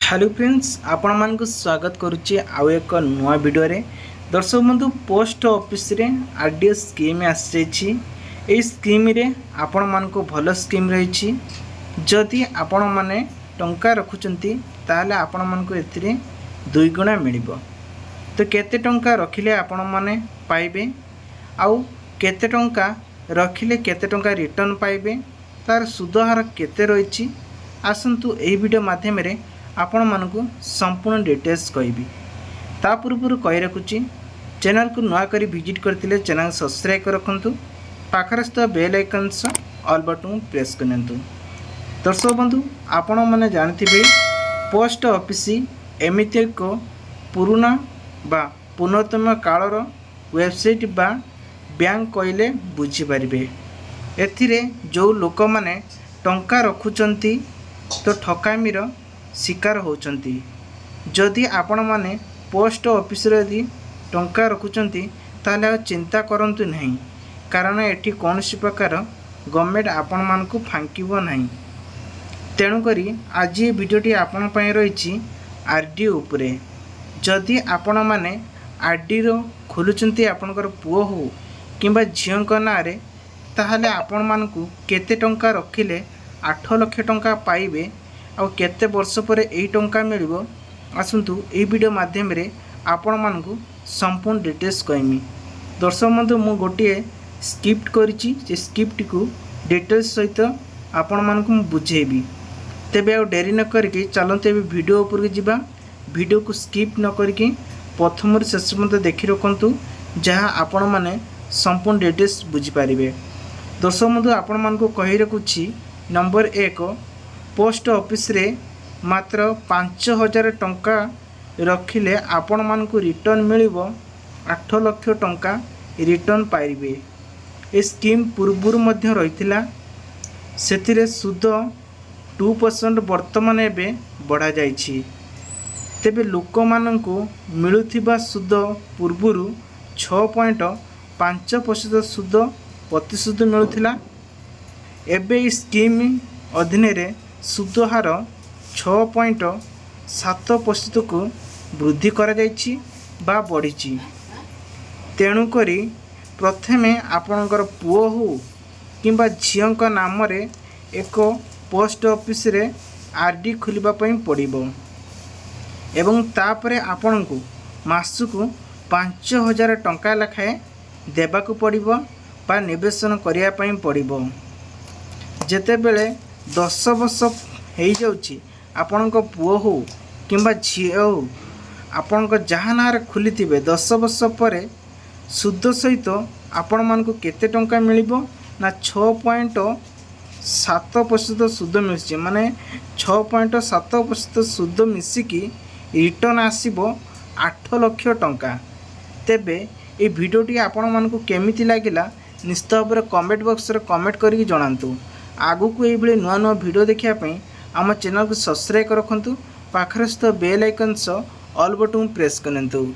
Hello friends आपण मानक स्वागत करुच्ची आउ एक नुआ वीडियो रे। दर्शक बंधु पोस्ट ऑफिस रे आरडीएस स्कीम आसी स्कीम रे आपण मानक भल स्कीम रही। जदि आपण माने टंका रखुचंती ताले आपण मानक एथिरे 2 गुणा मिलिबो। तो केते टंका रखिले आपण माने पाइबे आउ केते टंका रखिले केते टंका रिटर्न पाइबे तार सुधहार केते रही। आसंतु एही वीडियो माध्यम रे आपण मानकु संपूर्ण डिटेल्स कहबी। ता पूर्व कही रखुची चैनल को नुआ करी विजिट करथिले चैनल सब्सक्राइब कर रखंतु। पाखरे स्थ बेल आइकन से ऑल बटन प्रेस करनतु। दर्शक बंधु आपण माने जानथिबे पोस्ट ऑफिस एमिति एक पुराना बा पुनतम कालर वेबसाइट बा बैंक कहले बुझी पारिबे। एथिरे जो लोक माने टंका रखुचंती तो ठकामीर शिकार होचंती। जदि आपण माने पोस्ट ऑफिस रे यदि टंका रखुचंती ताले चिंता करंतु नहीं, कारण एठी कोनसी प्रकार गवर्नमेंट आपण मानकु फांकीबो नहीं। तेणु करी आज ये वीडियोटी आपण पय रहिछि आरडी उपरे। जदि आपण माने आरडी रो खोलुचंती आपनकर पुओ हो किंबा झियंक नारे, ताहाले आपण मानकु केते टंका रखिले 8 लाख टंका पाइबे आ केते वर्ष पर यही टंका मिलिबो। आसंतु ए वीडियो माध्यम रे आपण मानकु संपूर्ण डिटेल्स कहमी। दर्शक बंधु मु गोटे स्क्रिप्ट करिछि, जे स्क्रिप्ट को डिटेल्स सहित आपण मानकु मु बुझेबी। तेबे आ डेरी न करके चलते वीडियो ऊपर के जिबा। वीडियो को स्किप न करके प्रथम शेष पर्यंत देखि रखंतु, जहाँ आपण माने संपूर्ण डिटेल्स बुझी पारिबे। दर्शक बंधु आपण मानकु कहि रखुछि नंबर 1 पोस्ट ऑफिस रे मात्र 5000 टंका रखिले आपण मानकु रिटर्न मिलिबो 8 लाख टंका रिटर्न पाइबे। ए स्कीम पूर्वर मध्य रहिथिला, सेथिरे सुद 2% वर्तमान एबे बढ़ा जाइछि। तेबे लोक मानकु मिलुथिबा सुद पूर्वर 6.5% सुद प्रतिशत मिलुथिला। एबे ई स्कीम अधीन रे सुद हार 6.7% को वृद्धि करा जाइछि बा बढ़ी। तेणु करी प्रथमे आपणकर पुओ हो किंबा झियंक नाम रे एक पोस्ट ऑफिस रे आरडी खोलिबा पई पड़िबो एवं तापरे आपणको मासकु 5000 टंका लखाए देबाकू पड़िबो बा निवेशन करिया पई पड़िबो। जेतेबेले 10 वर्ष हो जाउछि आपणक पुओ हो किंबा झियो हो, आपणक जहाँ नार खोली 10 वर्ष पर सुद सहित आपण मानकु केते टंका मिलिबो ना 6.7% सुद मिलछि। माने 6.7% सुद मिसिकी रिटर्न आसीबो 8 लाख टंका। तेबे ए वीडियोटी आपण मानकु केमिति लागिला निश्चित भाव कमेंट बॉक्स रे कमेंट करके जणांतु। आगु को ये नुआ नुआ वीडियो देखिया पई आम चैनल को सब्सक्राइब रखंतु। पाखरे स्थ बेल आइकन से ऑल बटन प्रेस करंतु।